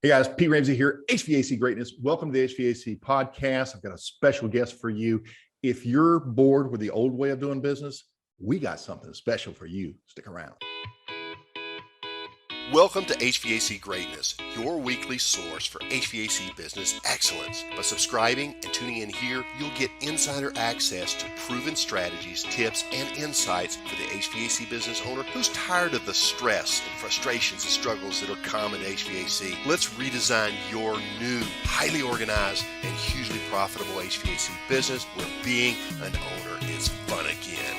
Hey guys, Pete Ramsey here, HVAC Greatness. Welcome to the HVAC podcast. I've got a special guest for you. If you're bored with the old way of doing business, we got something special for you. Stick around. Welcome to HVAC Greatness, your weekly source for HVAC business excellence. By subscribing and tuning in here, you'll get insider access to proven strategies, tips, and insights for the HVAC business owner who's tired of the stress and frustrations and struggles that are common to HVAC. Let's redesign your new, highly organized, and hugely profitable HVAC business where being an owner is fun again.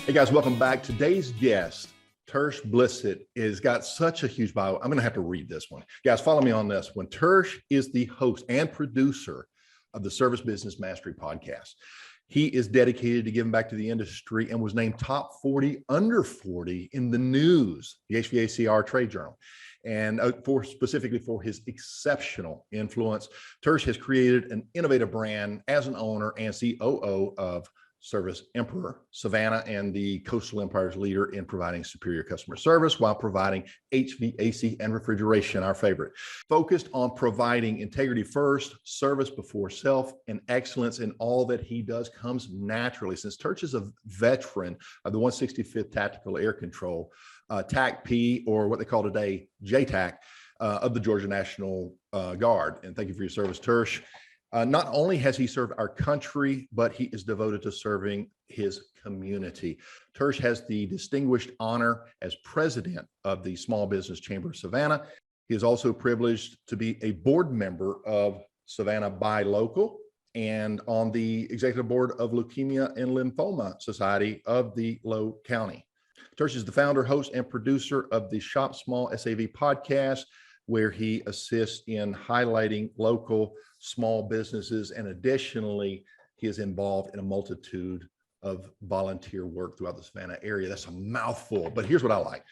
Hey guys, welcome back. Today's guest, Tersh Blissett, has got such a huge bio. I'm going to have to read this one. Guys, follow me on this one. Tersh is the host and producer of the Service Business Mastery podcast. He is dedicated to giving back to the industry and was named top 40 under 40 in the news, the HVAC-R trade journal. And specifically for his exceptional influence, Tersh has created an innovative brand as an owner and COO of Service Emperor, Savannah, and the Costal Empire's leader in providing superior customer service while providing HVAC and refrigeration, our favorite. Focused on providing integrity first, service before self, and excellence in all that he does comes naturally. Since Tersh is a veteran of the 165th Tactical Air Control, TACP, or what they call today, JTAC, of the Georgia National Guard. And thank you for your service, Tersh. Not only has he served our country, but he is devoted to serving his community. Tersh has the distinguished honor as president of the Small Business Chamber of Savannah. He is also privileged to be a board member of Savannah Buy Local and on the executive board of Leukemia and Lymphoma Society of the Low County. Tersh is the founder, host, and producer of the Shop Small SAV podcast, where he assists in highlighting local small businesses. And additionally, he is involved in a multitude of volunteer work throughout the Savannah area. That's a mouthful, but here's what I like.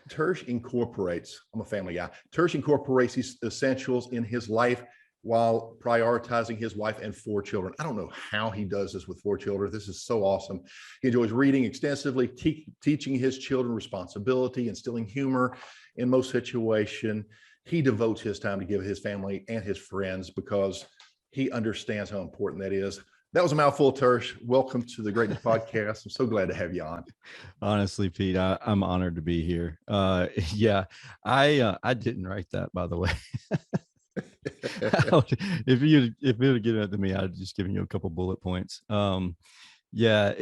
Tersh incorporates, I'm a family guy, Tersh incorporates these essentials in his life while prioritizing his wife and 4 children. I don't know how he does this with 4 children. This is so awesome. He enjoys reading extensively, teaching his children responsibility, instilling humor in most situations. He devotes his time to give his family and his friends because he understands how important that is. That was a mouthful, Tersh. Welcome to the Greatness Podcast. I'm so glad to have you on. Honestly, Pete, I'm honored to be here. Yeah, I didn't write that, by the way. If you would give it to me, I'd just given you a couple bullet points. Yeah,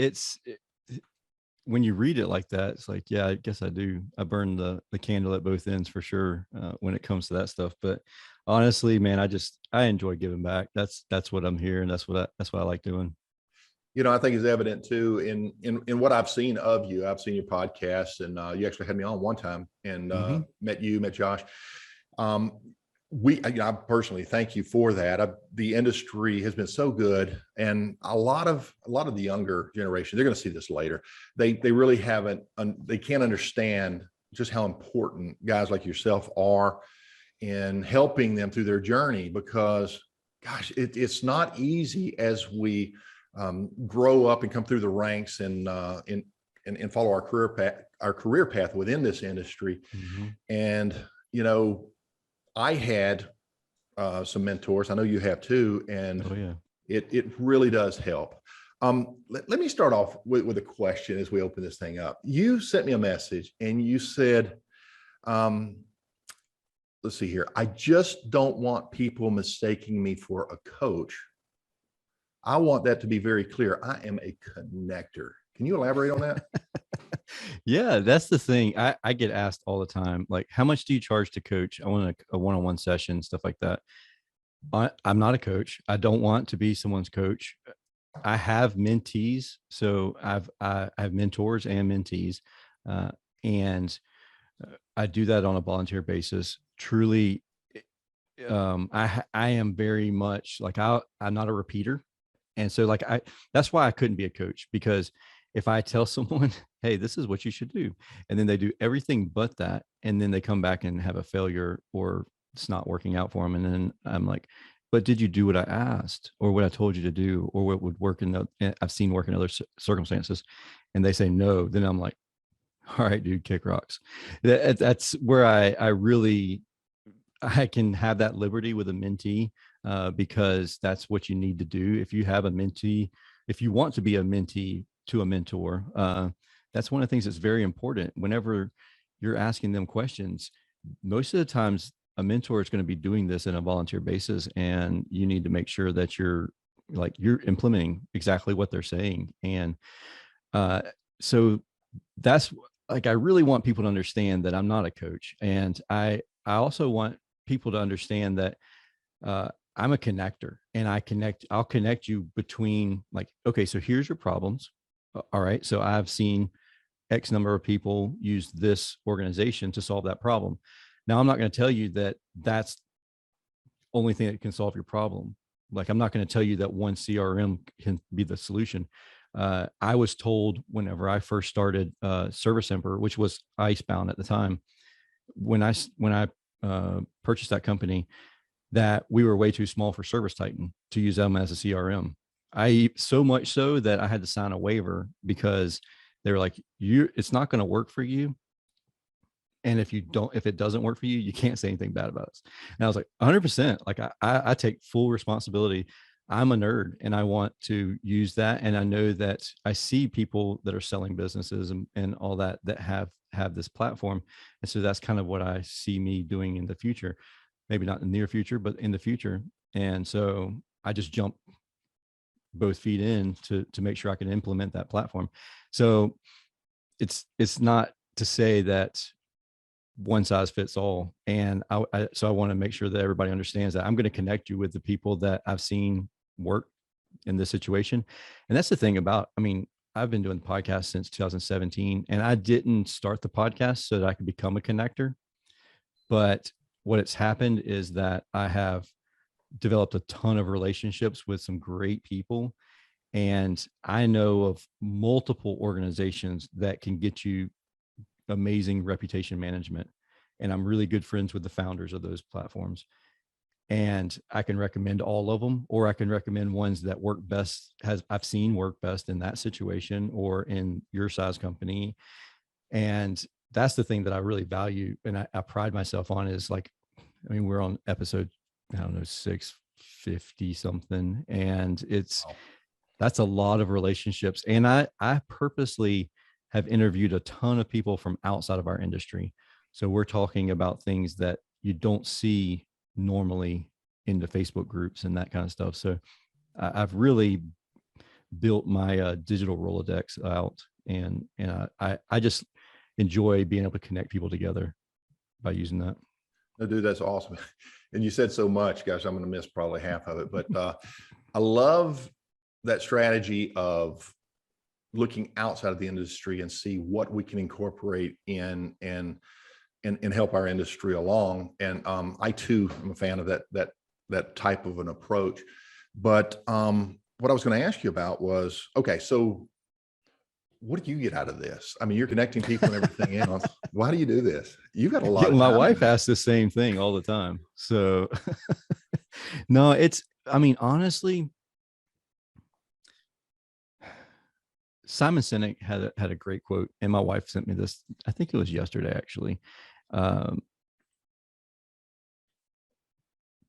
when you read it like that, it's like, yeah, I guess I do. I burn the candle at both ends for sure when it comes to that stuff. But honestly, man, I enjoy giving back. That's what I'm here, and that's what I like doing. You know, I think is evident too in what I've seen of you. I've seen your podcast, and you actually had me on one time and met Josh. I personally thank you for that. The industry has been so good, and a lot of the younger generation, they're going to see this later. They really they can't understand just how important guys like yourself are in helping them through their journey, because gosh, it's not easy as we grow up and come through the ranks and follow our career path within this industry. And you know, I had some mentors. I know you have too, and it really does help. Let me start off with a question as we open this thing up. You sent me a message and you said, let's see here. I just don't want people mistaking me for a coach. I want that to be very clear. I am a connector. Can you elaborate on that? Yeah, that's the thing. I get asked all the time, like, how much do you charge to coach? I want a one-on-one session, stuff like that. I'm not a coach. I don't want to be someone's coach. I have mentees. So I have mentors and mentees. And I do that on a volunteer basis. Truly, I am very much like, I'm not a repeater. And so like, that's why I couldn't be a coach, because if I tell someone, hey, this is what you should do, and then they do everything but that, and then they come back and have a failure or it's not working out for them. And then I'm like, but did you do what I asked or what I told you to do, or what would work I've seen work in other circumstances? And they say no. Then I'm like, All right, dude, kick rocks. That's where I really, I can have that liberty with a mentee, because that's what you need to do. If you have a mentee, if you want to be a mentee to a mentor, that's one of the things that's very important. Whenever you're asking them questions, most of the times a mentor is going to be doing this in a volunteer basis, and you need to make sure that you're implementing exactly what they're saying. And so that's like, I really want people to understand that I'm not a coach. And I also want people to understand that I'm a connector, and I'll connect you between, like, okay, so here's your problems. All right. So I've seen X number of people use this organization to solve that problem. Now, I'm not going to tell you that that's only thing that can solve your problem. Like, I'm not going to tell you that one CRM can be the solution. I was told whenever I first started Service Emperor, which was Icebound at the time, when I purchased that company, that we were way too small for Service Titan to use them as a CRM. So much so that I had to sign a waiver, because they were like, it's not going to work for you. And if it doesn't work for you, you can't say anything bad about us. And I was like, 100%. Like, I take full responsibility. I'm a nerd, and I want to use that. And I know that I see people that are selling businesses and all that have this platform. And so that's kind of what I see me doing in the future, maybe not in the near future, but in the future. And so I just jump both feet in to make sure I can implement that platform. So it's not to say that one size fits all. And so I want to make sure that everybody understands that I'm going to connect you with the people that I've seen work in this situation. And that's the thing about, I mean, I've been doing the podcast since 2017, and I didn't start the podcast so that I could become a connector. But what has happened is that I have developed a ton of relationships with some great people. And I know of multiple organizations that can get you amazing reputation management. And I'm really good friends with the founders of those platforms. And I can recommend all of them, or I can recommend ones that work best, I've seen work best in that situation or in your size company. And that's the thing that I really value. And I pride myself on is, like, I mean, we're on episode, I don't know, 650 something. And that's a lot of relationships. And I purposely have interviewed a ton of people from outside of our industry. So we're talking about things that you don't see normally in the Facebook groups and that kind of stuff. So I've really built my digital Rolodex out, and I just enjoy being able to connect people together by using that. No, dude, that's awesome. And you said so much, gosh, I'm going to miss probably half of it, but I love that strategy of looking outside of the industry and see what we can incorporate in and help our industry along. And I too am a fan of that type of an approach. But what I was going to ask you about was, okay, so what do you get out of this? I mean, you're connecting people and everything else. Why do you do this? You got a lot. My wife asks the same thing all the time. So no, I mean, honestly, Simon Sinek had a great quote, and my wife sent me this. I think it was yesterday, actually.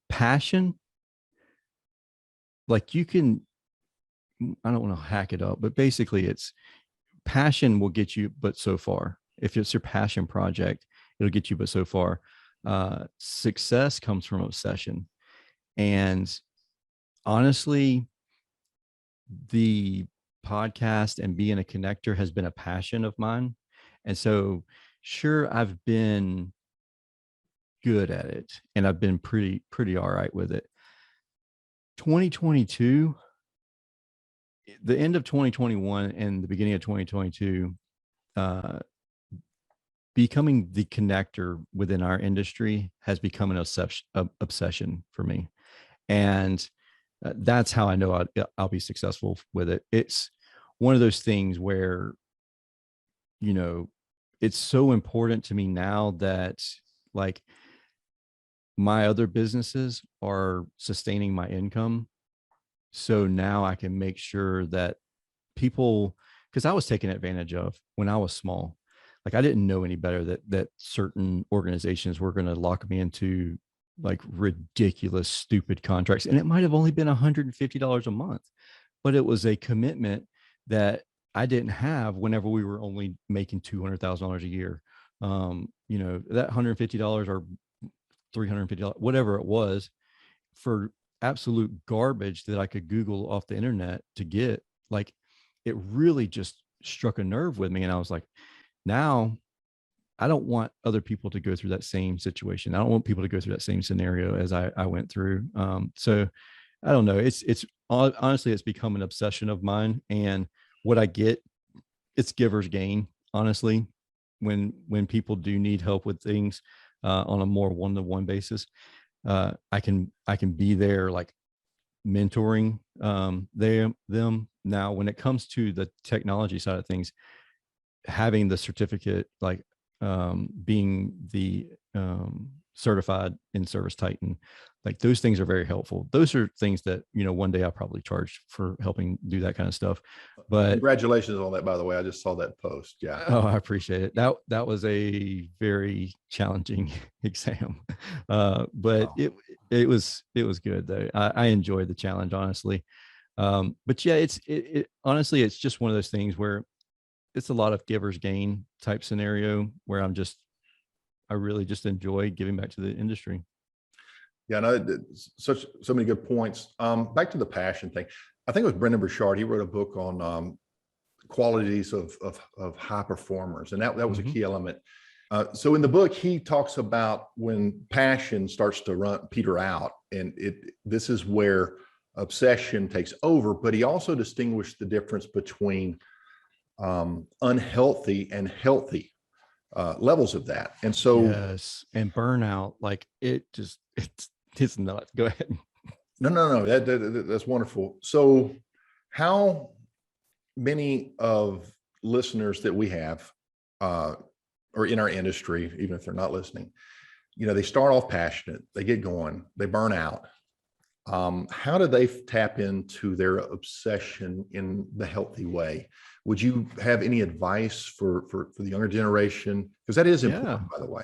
Passion, like, you can, I don't want to hack it up, but basically it's passion will get you but so far. If it's your passion project, it'll get you but so far. Success comes from obsession. And honestly, the podcast and being a connector has been a passion of mine. And so sure, I've been good at it, and I've been pretty all right with it. 2022, the end of 2021 and the beginning of 2022, becoming the connector within our industry has become an obsession for me. And that's how I know I'll be successful with it. It's one of those things where, you know, it's so important to me now that, like, my other businesses are sustaining my income. So now I can make sure that people, because I was taken advantage of when I was small. like I didn't know any better that certain organizations were going to lock me into like ridiculous, stupid contracts. And it might have only been $150 a month, but it was a commitment that I didn't have whenever we were only making $200,000 a year. That $150 or $350, whatever it was, for absolute garbage that I could Google off the internet to get, like, it really just struck a nerve with me. And I was like, now I don't want other people to go through that same situation. I don't want people to go through that same scenario as I went through. So I don't know. It's honestly, it's become an obsession of mine. And what I get, it's giver's gain, honestly, when people do need help with things on a more one-to-one basis. I can be there, like mentoring them. Now, when it comes to the technology side of things, having the certificate, like being the certified in Service Titan, like those things are very helpful. Those are things that, one day I'll probably charge for helping do that kind of stuff. But congratulations on that, by the way. I just saw that post. Yeah. Oh, I appreciate it. That was a very challenging exam. But wow. It was good though. I enjoyed the challenge, honestly. But yeah, it honestly, it's just one of those things where it's a lot of giver's gain type scenario where I really just enjoy giving back to the industry. Yeah, no, so many good points. Back to the passion thing. I think it was Brendan Burchard. He wrote a book on qualities of high performers, and that was a key element. So in the book, he talks about when passion starts to peter out, and this is where obsession takes over. But he also distinguished the difference between unhealthy and healthy levels of that. And so yes, and burnout, like it's nuts. Go ahead. No, that's wonderful. So how many of listeners that we have or in our industry, even if they're not listening, they start off passionate, they get going, they burn out. How do they tap into their obsession in the healthy way? Would you have any advice for the younger generation? Because that is important, by the way.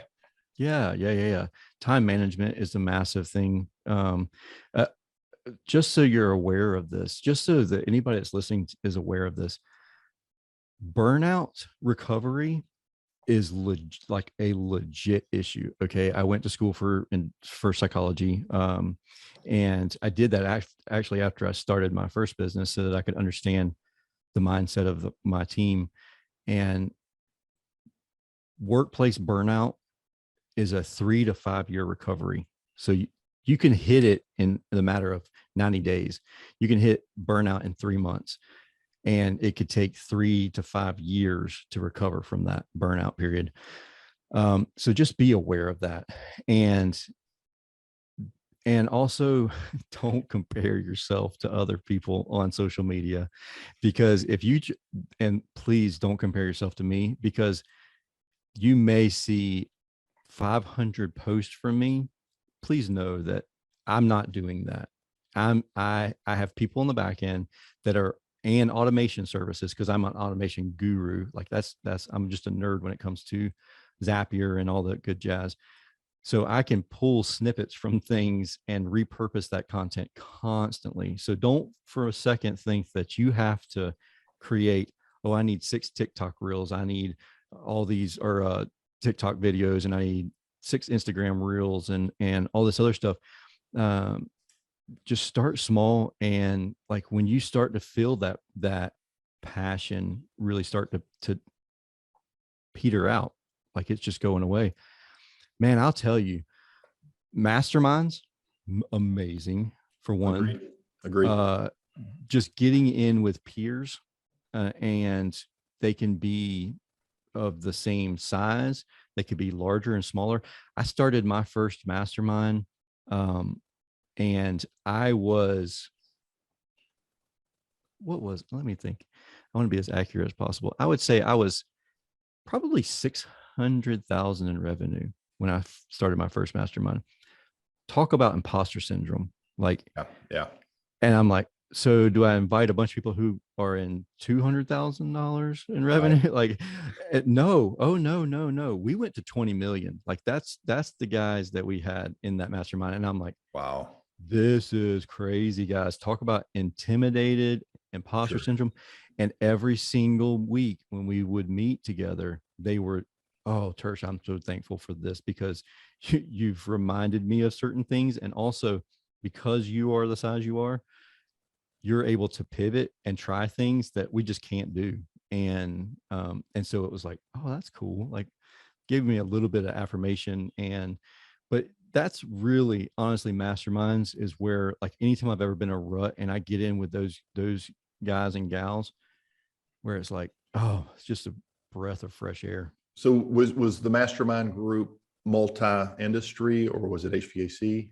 Yeah. Time management is a massive thing. Just so you're aware of this, just so that anybody that's listening is aware of this, burnout recovery is like a legit issue. Okay. I went to school for psychology. And I did that actually after I started my first business so that I could understand the mindset of my team. And workplace burnout is a 3 to 5 year recovery. So you can hit it in the matter of 90 days. You can hit burnout in 3 months, and it could take 3 to 5 years to recover from that burnout period. So just be aware of that. And also don't compare yourself to other people on social media, because and please don't compare yourself to me, because you may see 500 posts from me. Please know that I'm not doing that. I have people in the back end that are and automation services, because I'm an automation guru. Like I'm just a nerd when it comes to Zapier and all the good jazz. So I can pull snippets from things and repurpose that content constantly. So don't for a second think that you have to create, I need 6 TikTok reels. I need all these or TikTok videos, and I need 6 Instagram reels and all this other stuff. Just start small. And like when you start to feel that passion really start to peter out, like it's just going away, man, I'll tell you, masterminds, amazing for one. Agreed. Just getting in with peers, and they can be of the same size. They could be larger and smaller. I started my first mastermind, and I was, let me think. I want to be as accurate as possible. I would say I was probably 600,000 in revenue when I started my first mastermind. Talk about imposter syndrome. Like, yeah. And I'm like, So do I invite a bunch of people who are in $200,000 in revenue? Right. Like, no. Oh, no, no, no. We went to 20 million. Like that's the guys that we had in that mastermind. And I'm like, Wow. this is crazy, guys. Talk about intimidated, imposter Sure. syndrome. And every single week when we would meet together, they were, oh, Tersh, I'm so thankful for this because you've reminded me of certain things. And also because you are the size you are, you're able to pivot and try things that we just can't do. And so it was like, oh, that's cool. Like gave me a little bit of affirmation. But that's really honestly masterminds is where like anytime I've ever been in a rut and I get in with those guys and gals where it's like, oh, it's just a breath of fresh air. So was the mastermind group multi-industry or was it HVAC?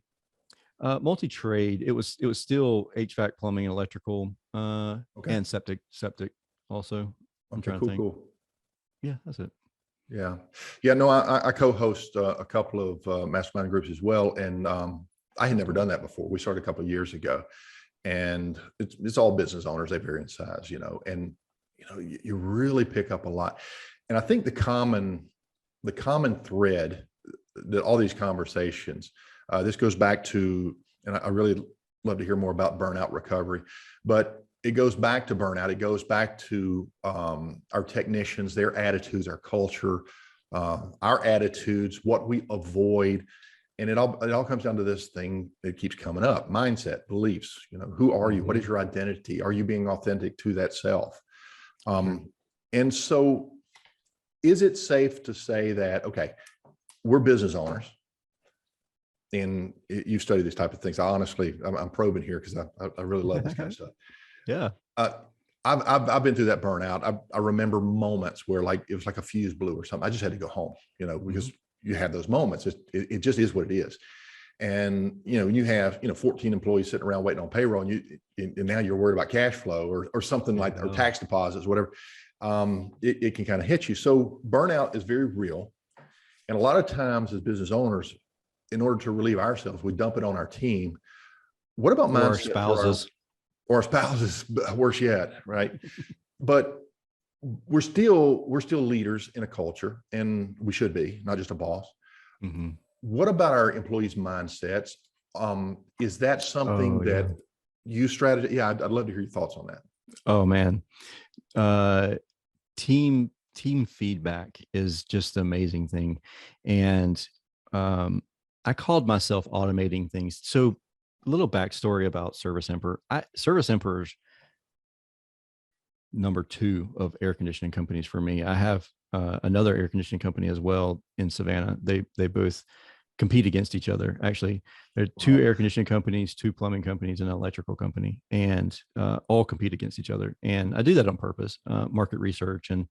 Multi-trade. It was still HVAC, plumbing, and electrical, Okay. and septic also. I'm Okay. trying to Cool. think. Cool. Yeah, that's it. Yeah. Yeah. No, I co-host a couple of mastermind groups as well. And I had never done that before. We started a couple of years ago and it's all business owners. They vary in size, and, you really pick up a lot. And I think the common thread that all these conversations, this goes back to, and I really love to hear more about burnout recovery, but it goes back to burnout. It goes back to our technicians, their attitudes, our culture, our attitudes, what we avoid. And it all comes down to this thing that keeps coming up: mindset, beliefs. Who are you? What is your identity? Are you being authentic to that self? And so is it safe to say that, okay, we're business owners and you study these type of things? I'm probing here because I really love this kind of stuff. Yeah. I've been through that burnout. I remember moments where like it was like a fuse blew or something. I just had to go home, because you have those moments. It just is what it is. And you have 14 employees sitting around waiting on payroll, and now you're worried about cash flow or something like that, or tax deposits, whatever. It can kind of hit you. So burnout is very real, and a lot of times as business owners, in order to relieve ourselves, we dump it on our team. What about mindset Or spouses? Or our spouses, worse yet, right? But we're still leaders in a culture, and we should be, not just a boss. Mm-hmm. What about our employees' mindsets? Is that something that you strategize? Yeah, I'd love to hear your thoughts on that. Oh man, team feedback is just an amazing thing, and I called myself automating things. So a little backstory about Service Emperor. Service Emperor's number 2 of air conditioning companies for me. I have another air conditioning company as well in Savannah. They both compete against each other. Actually, there are 2 air conditioning companies, 2 plumbing companies, and an electrical company, and all compete against each other. And I do that on purpose, market research. And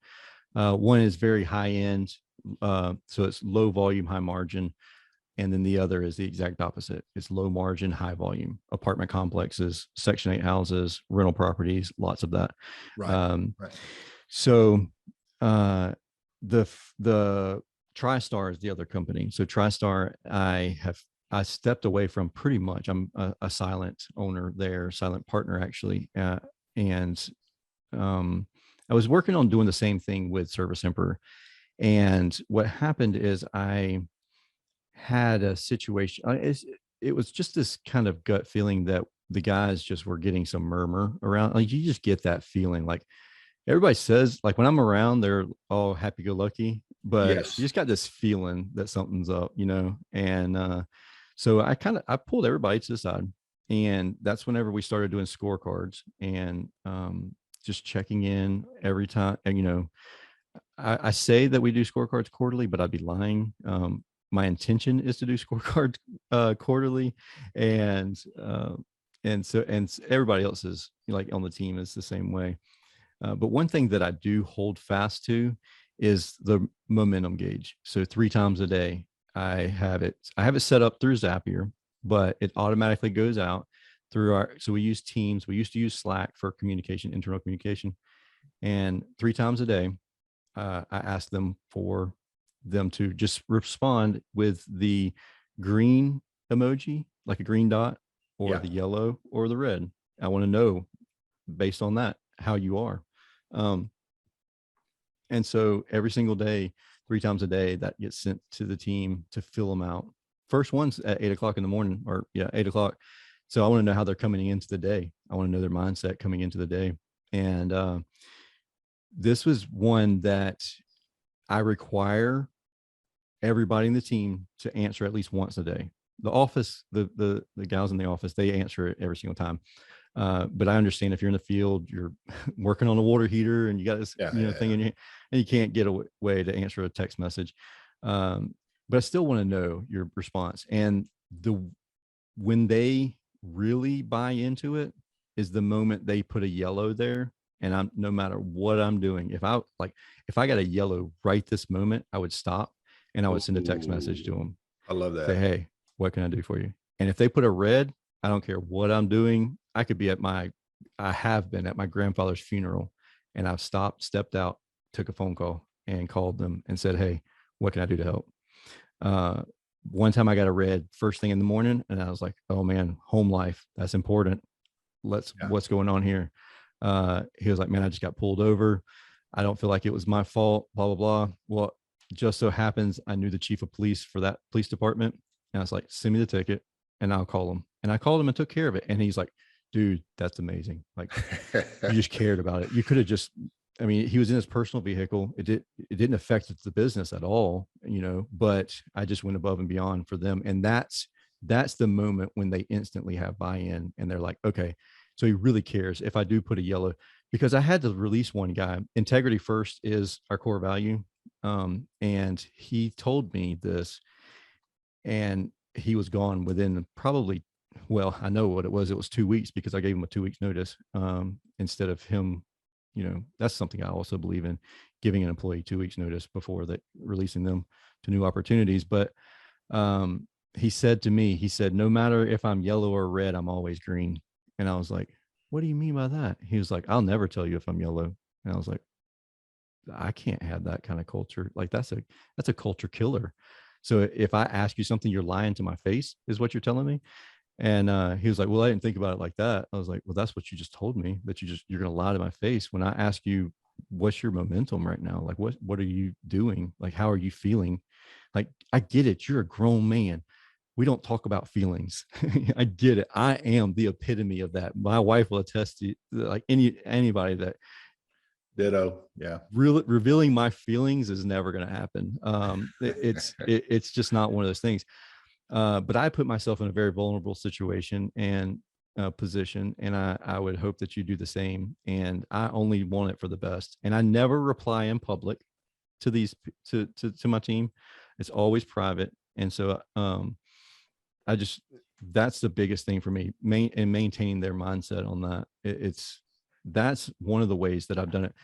one is very high end, so it's low volume, high margin. And then the other is the exact opposite. It's low margin, high volume, apartment complexes, Section 8 houses, rental properties, lots of that. Right. So the TriStar is the other company. So TriStar, I stepped away from pretty much. I'm a silent owner there, silent partner actually. And I was working on doing the same thing with Service Emperor. And what happened is I had a situation. It was just this kind of gut feeling that the guys just were getting some murmur around. Like you just get that feeling. Like everybody says, like when I'm around, they're all happy-go-lucky, but Yes. you just got this feeling that something's up, And so I pulled everybody to the side, and that's whenever we started doing scorecards and just checking in every time. And I say that we do scorecards quarterly, but I'd be lying. My intention is to do scorecards quarterly, and everybody else is like on the team is the same way. But one thing that I do hold fast to is the momentum gauge. So 3 times a day, I have it set up through Zapier, but it automatically goes out through so we use Teams. We used to use Slack for communication, internal communication. And 3 times a day, I ask them to just respond with the green emoji, like a green dot, or the yellow or the red. I want to know based on that how you are. And so every single day, 3 times a day, that gets sent to the team to fill them out. First one's at 8 o'clock in the morning, or 8 o'clock. So I want to know how they're coming into the day. I want to know their mindset coming into the day. And this was one that I require everybody in the team to answer at least once a day. The office, the gals in the office, they answer it every single time. But I understand if you're in the field, you're working on a water heater and you got this thing in your, and you can't get away to answer a text message. But I still want to know your response. And when they really buy into it is the moment they put a yellow there. And I'm, no matter what I'm doing, if I got a yellow right this moment, I would stop and I would send a text message to them. I love that. Say, hey, what can I do for you? And if they put a red, I don't care what I'm doing. I could be I have been at my grandfather's funeral, and I've stepped out, took a phone call and called them and said, hey, what can I do to help? One time I got a red first thing in the morning, and I was like, oh man, home life, that's important. What's going on here? He was like, man, I just got pulled over. I don't feel like it was my fault, blah, blah, blah. Well, just so happens I knew the chief of police for that police department. And I was like, send me the ticket and I'll call him. And I called him and took care of it. And he's like, dude, that's amazing. Like, you just cared about it. You could have just, I mean, he was in his personal vehicle. It didn't affect the business at all, but I just went above and beyond for them. And that's the moment when they instantly have buy-in and they're like, okay, so he really cares if I do put a yellow, because I had to release one guy. Integrity first is our core value. And he told me this, and he was gone within probably, well, I know what it was. It was 2 weeks, because I gave him a 2 weeks notice, instead of him, that's something I also believe in, giving an employee 2 weeks notice before releasing them to new opportunities. But, he said to me, no matter if I'm yellow or red, I'm always green. And I was like, what do you mean by that? He was like, I'll never tell you if I'm yellow. And I was like, I can't have that kind of culture. Like, that's a culture killer. So if I ask you something, you're lying to my face, is what you're telling me. And he was like, well, I didn't think about it like that. I was like, well, that's what you just told me, that you're going to lie to my face. When I ask you, what's your momentum right now? Like, what are you doing? Like, how are you feeling? Like, I get it. You're a grown man. We don't talk about feelings. I get it. I am the epitome of that. My wife will attest to, like, anybody that, ditto. Yeah. Revealing my feelings is never going to happen. It's just not one of those things. But I put myself in a very vulnerable situation and position, and I would hope that you do the same. And I only want it for the best. And I never reply in public to these, to my team. It's always private. And so, that's the biggest thing for me, maintaining their mindset on that. That's one of the ways that I've done it.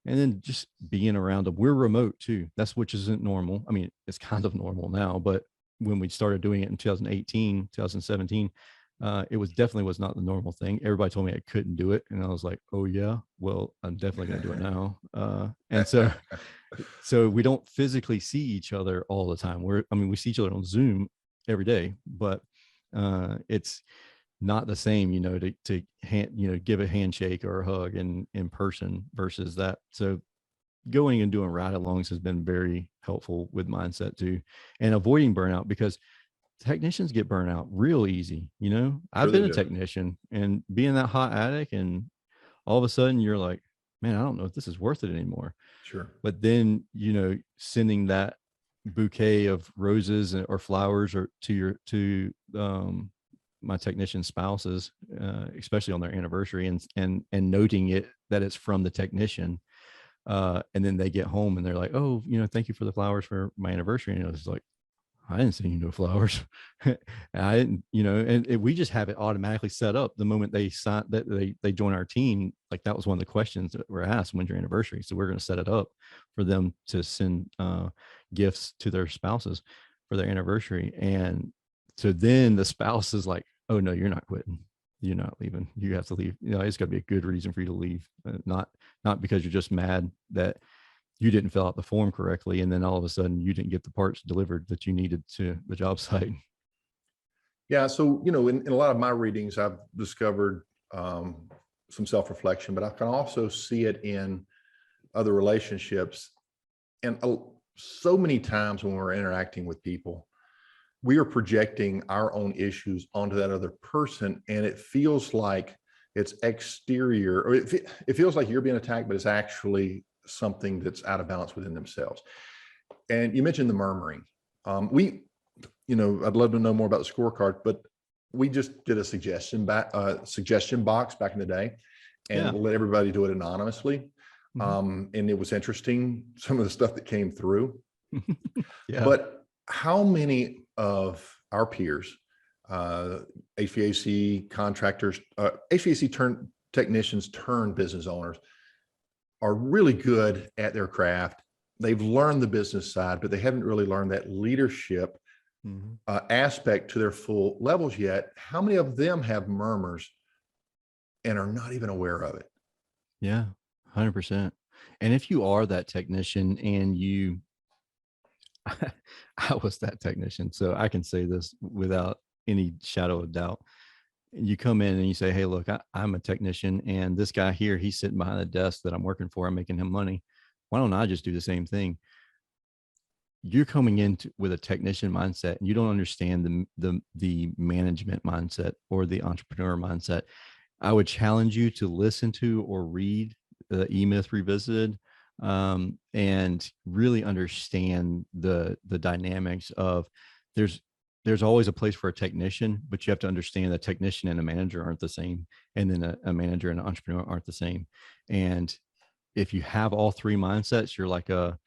And then just being around them. We're remote too. Which isn't normal. I mean, it's kind of normal now, but when we started doing it in 2018, 2017, it definitely was not the normal thing. Everybody told me I couldn't do it. And I was like, oh yeah, well, I'm definitely going to do it now. And so we don't physically see each other all the time. We see each other on Zoom every day, but it's not the same, to give a handshake or a hug in person versus that. So going and doing ride-alongs has been very helpful with mindset too, and avoiding burnout, because technicians get burnout real easy. I've been a technician and being that hot attic, and all of a sudden you're like, man, I don't know if this is worth it anymore. Sure. But then, sending that bouquet of roses or flowers or to my technician spouses, especially on their anniversary, and noting that it's from the technician. And then they get home and they're like, oh, thank you for the flowers for my anniversary. And it was like, I didn't send you no flowers. I didn't, and we just have it automatically set up the moment they sign that they join our team. Like, that was one of the questions that were asked, when's your anniversary? So we're going to set it up for them to send gifts to their spouses for their anniversary. And so then the spouse is like, oh no, you're not quitting. You're not leaving. You have to leave. It's got to be a good reason for you to leave. Not because you're just mad that you didn't fill out the form correctly, and then all of a sudden you didn't get the parts delivered that you needed to the job site. Yeah. So, in a lot of my readings, I've discovered some self-reflection, but I can also see it in other relationships. And so many times when we're interacting with people, we are projecting our own issues onto that other person. And it feels like it's exterior, or it feels like you're being attacked, but it's actually something that's out of balance within themselves. And you mentioned the murmuring. I'd love to know more about the scorecard, but we just did a suggestion box back in the day, and let everybody do it anonymously. And it was interesting, some of the stuff that came through. But how many of our peers, HVAC contractors, HVAC technicians turn business owners, are really good at their craft? They've learned the business side, but they haven't really learned that leadership aspect to their full levels yet. How many of them have murmurs and are not even aware of it? Yeah, 100%. And if you are that technician and I was that technician, so I can say this without any shadow of doubt. You come in and you say, hey, look, I'm a technician, and this guy here, he's sitting behind the desk that I'm working for. I'm making him money. Why don't I just do the same thing? You're coming in with a technician mindset, and you don't understand the management mindset or the entrepreneur mindset. I would challenge you to listen to or read the E-Myth Revisited, and really understand the dynamics of there's always a place for a technician, but you have to understand that technician and a manager aren't the same. And then a manager and an entrepreneur aren't the same. And if you have all three mindsets, you're like the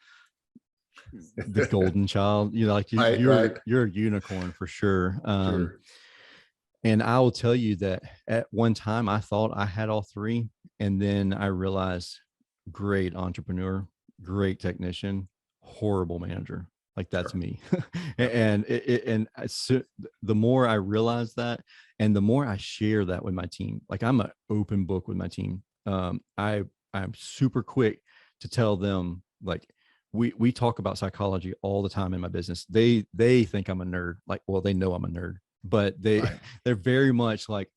golden child, you're a unicorn for sure. Sure. And I will tell you that at one time I thought I had all three. And then I realized, great entrepreneur, great technician, horrible manager. Like that's me. And the more I realize that, and the more I share that with my team, like I'm an open book with my team. I'm super quick to tell them, like, we talk about psychology all the time in my business. They think I'm a nerd. Like, well, they know I'm a nerd, but they're very much like,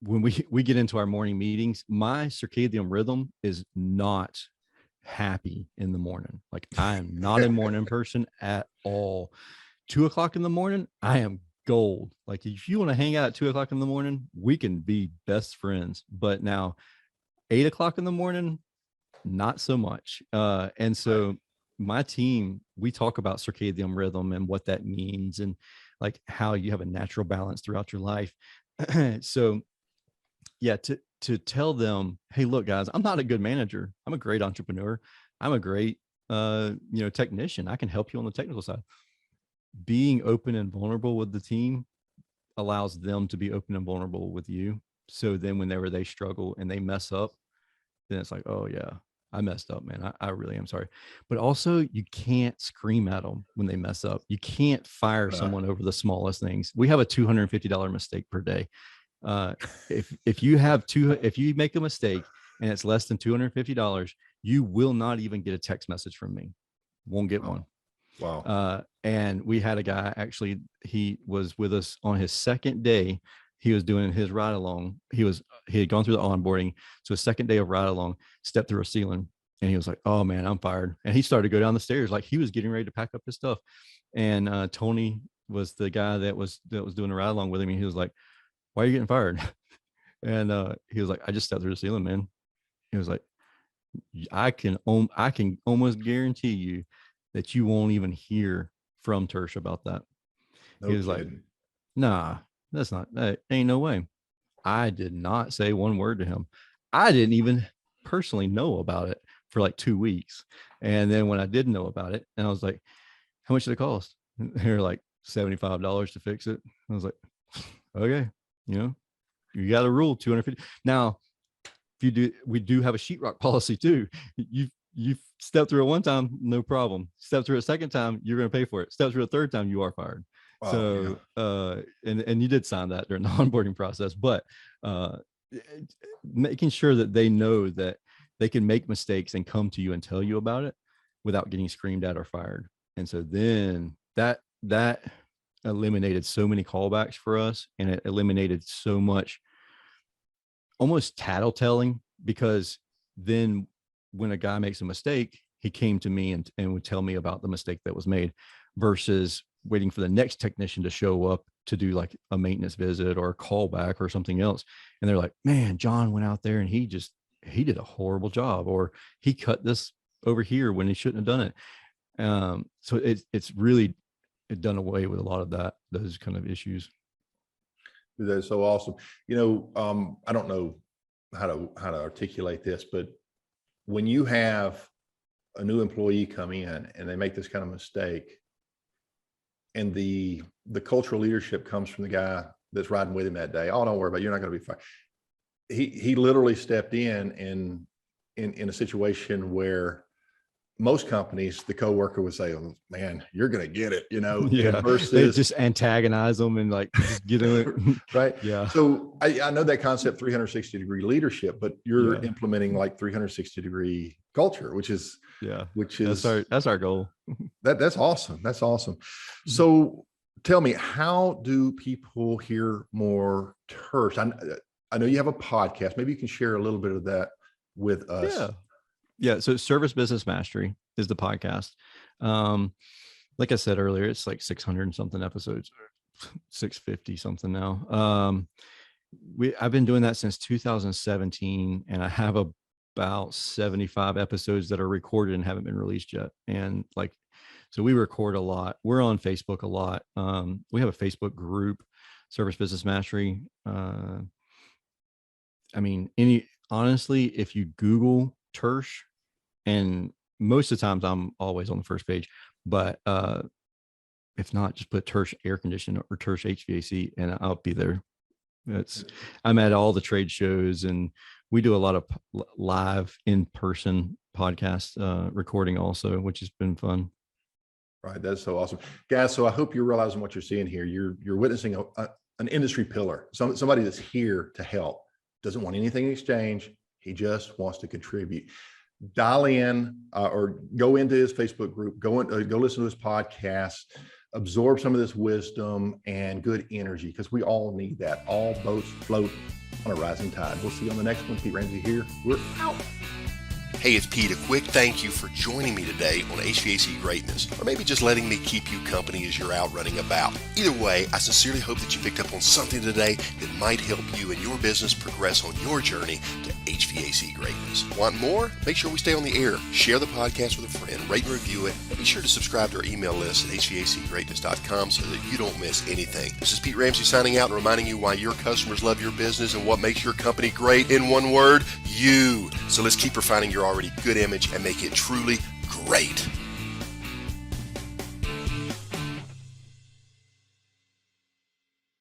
when we get into our morning meetings, my circadian rhythm is not happy in the morning. Like, I am not a morning person at all. 2 o'clock in the morning, I am gold. Like, if you want to hang out at 2 o'clock in the morning, we can be best friends. But now 8 o'clock in the morning, not so much. And so my team, we talk about circadian rhythm and what that means, and like how you have a natural balance throughout your life. So yeah, to tell them, hey, look, guys, I'm not a good manager. I'm a great entrepreneur. I'm a great, technician. I can help you on the technical side. Being open and vulnerable with the team allows them to be open and vulnerable with you. So then whenever they struggle and they mess up, then it's like, oh yeah, I messed up, man. I really am sorry. But also, you can't scream at them when they mess up. You can't fire someone over the smallest things. We have a $250 mistake per day. If you make a mistake and it's less than $250, you will not even get a text message from me. Won't get one. Wow. And we had a guy, actually, he was with us on his second day. He was doing his ride along. He had gone through the onboarding. So his second day of ride along, stepped through a ceiling, and he was like, oh man, I'm fired. And he started to go down the stairs. Like, he was getting ready to pack up his stuff. And Tony was the guy that was doing the ride along with him. And he was like, why are you getting fired? And he was like, I just stepped through the ceiling, man. He was like, I can almost guarantee you that you won't even hear from Tersh about that. He was like, nah, that ain't no way. I did not say one word to him. I didn't even personally know about it for like 2 weeks. And then when I did know about it, and I was like, how much did it cost? And they're like, $75 to fix it. I was like, okay, you got a rule, 250. Now, we do have a sheetrock policy too. You've stepped through it one time, no problem. Step through it a second time, you're going to pay for it. Step through a third time, you are fired. Wow, so, yeah. And you did sign that during the onboarding process, but making sure that they know that they can make mistakes and come to you and tell you about it without getting screamed at or fired. And so then that eliminated so many callbacks for us, and it eliminated so much almost tattletelling, because then when a guy makes a mistake, he came to me and would tell me about the mistake that was made, versus waiting for the next technician to show up to do like a maintenance visit or a callback or something else. And they're like, man, John went out there and he did a horrible job, or he cut this over here when he shouldn't have done it. So it's really done away with a lot of those kind of issues. That's so awesome. I don't know how to articulate this, but when you have a new employee come in and they make this kind of mistake, and the cultural leadership comes from the guy that's riding with him that day. Oh, don't worry about it. You're not going to be fine. He literally stepped in a situation where most companies, the coworker would say, "Oh, man, you're going to get it," Yeah. versus they just antagonize them and like just get it. Right. Yeah. So I know that concept, 360-degree leadership, but you're implementing like 360-degree culture, which is that's our goal. That's awesome. That's awesome. So tell me, how do people hear more Tersh? I know you have a podcast. Maybe you can share a little bit of that with us. Yeah. So Service Business Mastery is the podcast. Like I said earlier, it's like 600 and something episodes, 650 something now. I've been doing that since 2017, and I have about 75 episodes that are recorded and haven't been released yet. And so we record a lot. We're on Facebook a lot. We have a Facebook group, Service Business Mastery. Honestly, if you Google Tersh, and most of the times I'm always on the first page, but if not, just put Tersh air conditioning or Tersh HVAC and I'll be there. I'm at all the trade shows, and we do a lot of live in-person podcast recording also, which has been fun. Right. That's so awesome, guys. So I hope you're realizing what you're seeing here. You're witnessing an industry pillar, somebody that's here to help, doesn't want anything in exchange. He just wants to contribute. Dial in or go into his Facebook group, go listen to his podcast, absorb some of this wisdom and good energy, because we all need that. All boats float on a rising tide. We'll see you on the next one. Pete Ramsey here. We're out. Hey, it's Pete. A quick thank you for joining me today on HVAC Greatness, or maybe just letting me keep you company as you're out running about. Either way, I sincerely hope that you picked up on something today that might help you and your business progress on your journey to HVAC Greatness. Want more? Make sure we stay on the air. Share the podcast with a friend, rate and review it, and be sure to subscribe to our email list at hvacgreatness.com so that you don't miss anything. This is Pete Ramsey signing out and reminding you why your customers love your business and what makes your company great. In one word, you. So let's keep refining your already good image and make it truly great.